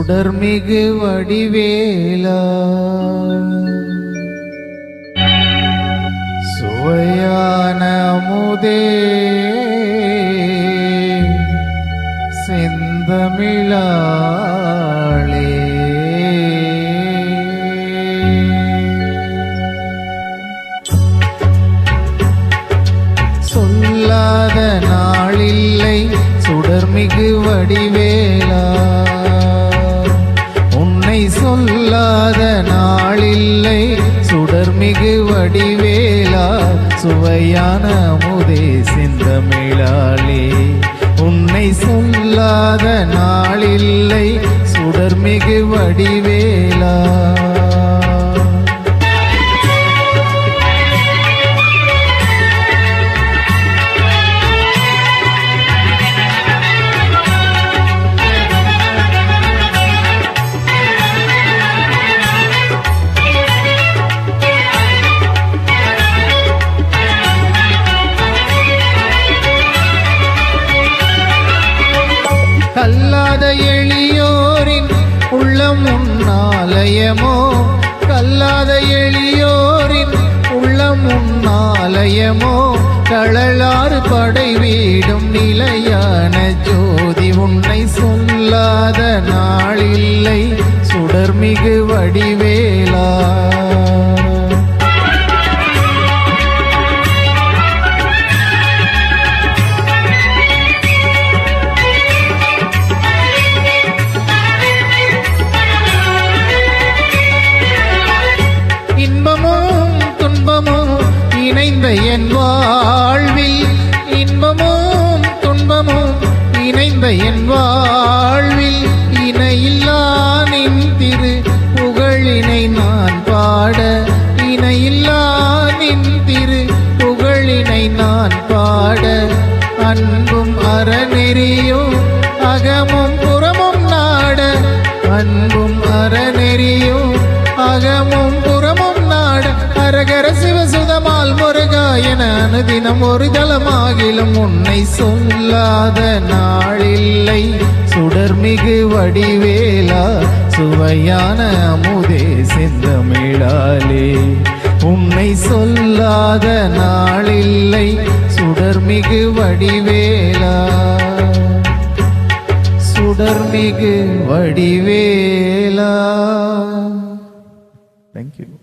சுடர்மிகு வடிவேலா சுவையான அமுதே செந்தமிழாளே சொல்லாத நாளில்லை சுடர்மிகு வடிவேலா உன்னை சொல்லாத நாளில்லை சுடர்மிகு வடிவேலா சுவையான அமுதே செந்தமிழாளே உன்னை சொல்லாத நாளில்லை சுடர்மிகு வடிவேலா கல்லாத எளியோரின் உள்ளம் உன்னாலயமோ கல்லாத எளியோரின் உள்ளம் உன்னாலயமோ கழலாறு படை வீடும் நிலையான ஜோதி உன்னை சொல்லாத நாளில்லை சுடர்மிகு வடிவேலா இணைந்த என் வாழ்வில் இன்பமும் துன்பமும் இணைந்த என் வாழ்வில் இணையில்லா நின் திரு புகழினை நான் பாட இணையில்லா நின் திரு புகழினை நான் பாட அன்பும் அறநெறியும் அகமும் புறமும் நாட அன்பும் அறநெறியும் அகமும் புறமும் நாட அரகர சிவசுதமால் முருகா என அனுதினம் ஒரு தலமாகிலும் உன்னை சொல்லாத நாளில்லை சுடர்மிகு வடிவேலா சுவையான அமுதே செந்தமிழாலே உன்னை சொல்லாத நாளில்லை சுடர்மிகு வடிவேலா சுடர்மிகு வடிவேலா. Thank you.